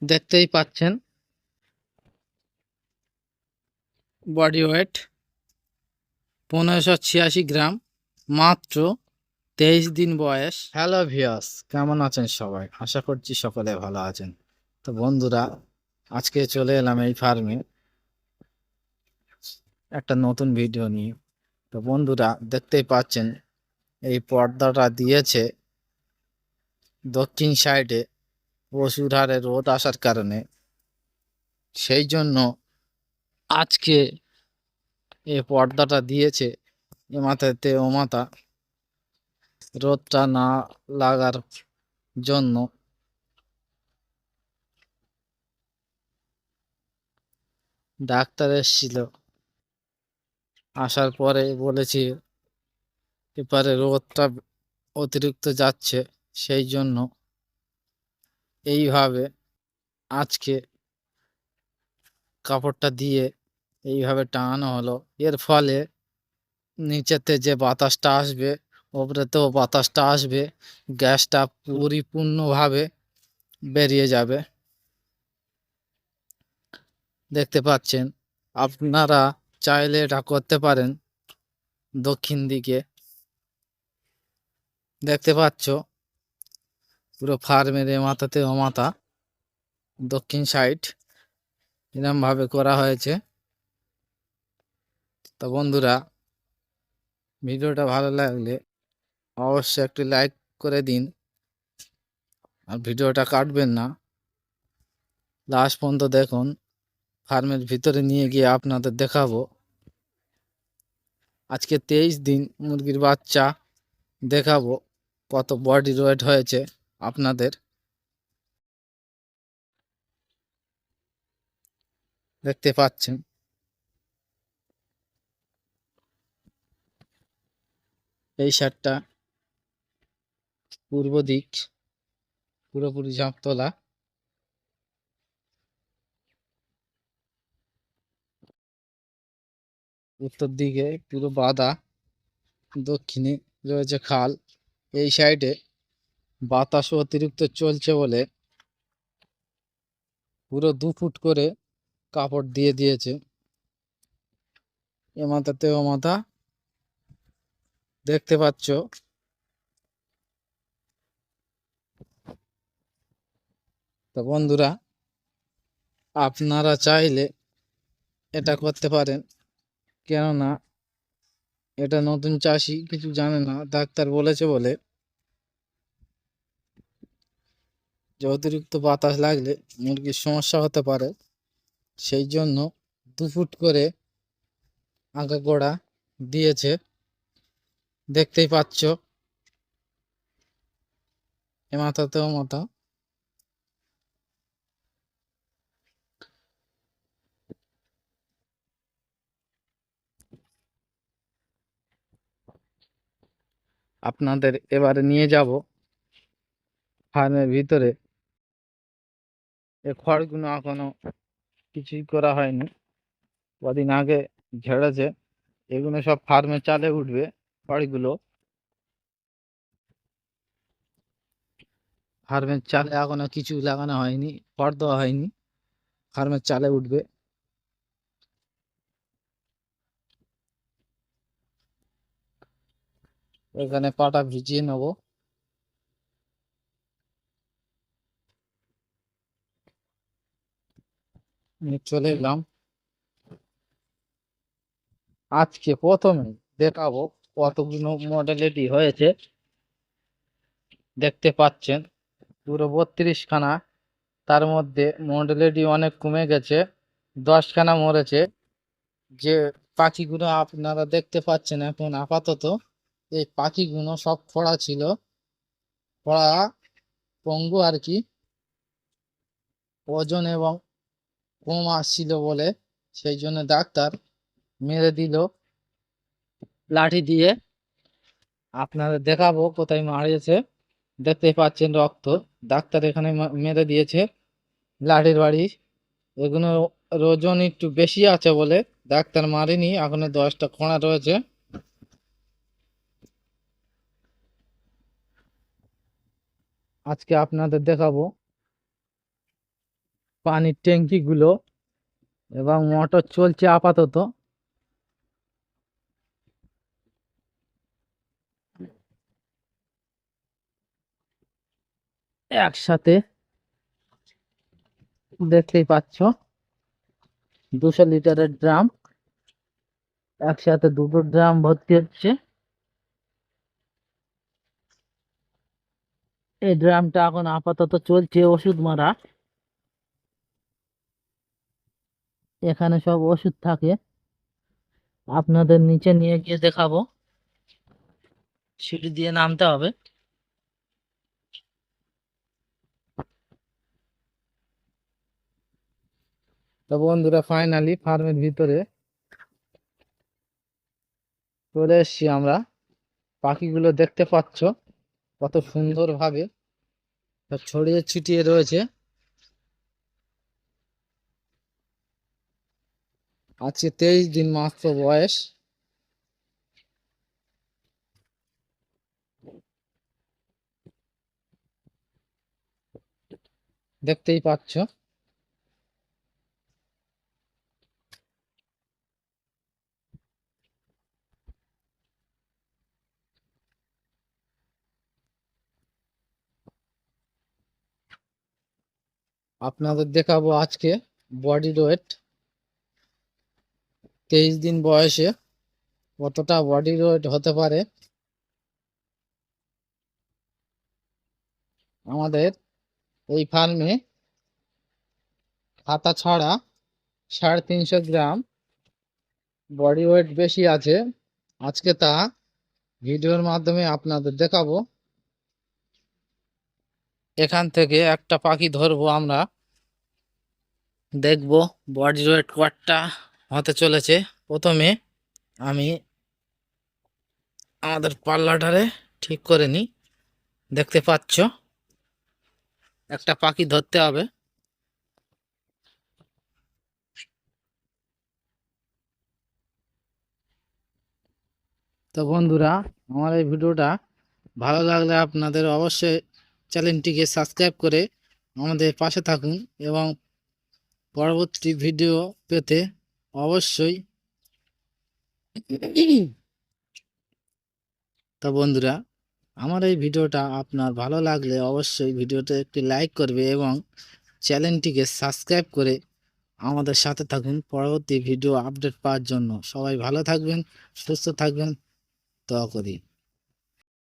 দেখতেই পাচ্ছেন body weight 1586 গ্রাম, মাত্র 23 দিন বয়স। হ্যালো ভিউয়ার্স, কেমন আছেন সবাই? আশা করছি সকলে ভালো আছেন। তো বন্ধুরা, আজকে চলে এলাম এই ফার্মে একটা নতুন ভিডিও নিয়ে। তো বন্ধুরা, দেখতেই পাচ্ছেন এই পর্দাটা দিয়েছে দক্ষিণ সাইডে প্রচুর হারে রোদ আসার কারণে। সেই জন্য আজকে এই পর্দাটা দিয়েছে এ মাথাতে ও মাথা, রোদটা না লাগার জন্য। ডাক্তার এসেছিল, আসার পরে বলেছি এবারে রোদটা অতিরিক্ত যাচ্ছে, সেই জন্য এইভাবে আজকে কাপড়টা দিয়ে এইভাবে টাঙানো হলো। এর ফলে নিচেতে যে বাতাসটা আসবে, ওপরেতেও বাতাসটা আসবে, গ্যাসটা পরিপূর্ণভাবে বেরিয়ে যাবে। দেখতে পাচ্ছেন, আপনারা চাইলে এটা করতে পারেন। দক্ষিণ দিকে দেখতে পাচ্ছ পুরো ফার্মের এ মাথাতে ও মাথা দক্ষিণ সাইড এরম ভাবে করা হয়েছে। তো বন্ধুরা, ভিডিওটা ভালো লাগলে অবশ্যই একটি লাইক করে দিন, আর ভিডিওটা কাটবেন না, লাস্ট পর্যন্ত দেখুন। ফার্মের ভিতরে নিয়ে গিয়ে আপনাদের দেখাবো আজকে 23 দিন মুরগির বাচ্চা, দেখাবো কত বডি ওয়েট হয়েছে আপনাদের। দেখতে পাচ্ছেন এই শার্টটা পূর্ব দিক পুরোপুরি ঝাঁপ তোলা, উত্তর দিকে পুরো বাঁধা, দক্ষিণে রয়েছে খাল। এই সাইডে বাতাসও অতিরিক্ত চলছে বলে পুরো 2 ফুট করে কাপড় দিয়ে দিয়েছে এ মাথাতে ও মাথা। দেখতে পাচ্ছ। তো বন্ধুরা, আপনারা চাইলে এটা করতে পারেন, কেননা এটা নতুন চাষি কিছু জানে না, ডাক্তার বলেছে বলে যে অতিরিক্ত বাতাস লাগলে মুরগির সমস্যা হতে পারে। সেই জন্য 2 ফুট করে আগাগোড়া দিয়েছে। দেখতেই পাচ্ছ এ মাথাতেও মাথা। আপনাদের এবারে নিয়ে যাব ফার্মের ভিতরে। এ খড়গুলো এখনো কিছুই করা হয়নি, কদিন আগে ঝেড়েছে। এগুলো সব ফার্মে চালে উঠবে। খড়গুলো ফার্মের চালে এখনো কিছু লাগানো হয়নি, খড় দেওয়া হয়নি, ফার্মের চালে উঠবে। এখানে পাটা ভিজিয়ে নেব। নিয়ে চলে এলাম। আজকে প্রথমে দেখাবো কতগুলো মডেলেরই হয়েছে। দেখতে পাচ্ছেন পুরো 32খানা, তার মধ্যে মডেলেরই অনেক কমে গেছে, 10খানা মরেছে। যে পাখিগুলো আপনারা দেখতে পাচ্ছেন এখন আপাতত, এই পাখিগুলো সব ফোড়া ছিল, ফোড়া পঙ্গু আর কি, ওজন এবং কম আসছিল বলে সেই জন্য ডাক্তার মেরে দিল লাঠি দিয়ে। আপনাদের দেখাবো কোথায় মারিয়েছে। দেখতেই পাচ্ছেন রক্ত, ডাক্তার এখানে মেরে দিয়েছে লাঠির বাড়ি। এগুলো ওজন একটু বেশি আছে বলে ডাক্তার মারেনি, এখনো 10টা খোঁড়া রয়েছে। আজকে আপনাদের দেখাবো পানির ট্যাঙ্কি গুলো এবং মোটর চলছে আপাতত। একসাথে দেখতেই পাচ্ছ 200 লিটারের ড্রাম, একসাথে দুটো ড্রাম ভর্তি হচ্ছে। এই ড্রামটা এখন আপাতত চলছে ওষুধ মারা। এখানে সব ওষুধ থাকে, আপনাদের নিচে নিয়ে গিয়ে দেখাবো। সিঁড়ি দিয়ে নামতে হবে। তো বন্ধুরা, ফাইনালি ফার্মের ভিতরে চলে এসছি আমরা। পাখিগুলো দেখতে পাচ্ছ কত সুন্দর ভাবে সব ছড়িয়ে ছিটিয়ে রয়েছে। আজকে 23 দিন মাত্র বয়স। দেখতেই পাচ্ছ। আপনাদের দেখাবো আজকে বডি ওয়েট। 23 দিন বয়সে কতটা বডি ওয়েট হতে পারে। আমাদের এই ফার্মে খাতা ছাড়া 350 গ্রাম বডি ওয়েট বেশি আছে। আজকে তা ভিডিওর মাধ্যমে আপনাদের দেখাবো। এখান থেকে একটা পাখি ধরবো আমরা, দেখবো বডি ওয়েট কতটা হতে চলেছে। প্রথমে আমি আমাদের পাল্লাটারে ঠিক করে নিই। দেখতে পাচ্ছ একটা পাখি ধরতে হবে। তো বন্ধুরা, আমার এই ভিডিওটা ভালো লাগলে আপনাদের অবশ্যই চ্যানেলটিকে সাবস্ক্রাইব করে আমাদের পাশে থাকুন এবং পরবর্তী ভিডিও পেতে অবশ্যই। তো বন্ধুরা, আমার এই ভিডিওটা আপনার ভালো লাগলে অবশ্যই ভিডিওতে একটি লাইক করবে এবং চ্যানেলটিকে সাবস্ক্রাইব করে আমাদের সাথে থাকুন পরবর্তী ভিডিও আপডেট পাওয়ার জন্য। সবাই ভালো থাকবেন, সুস্থ থাকবেন, দোয়া করি।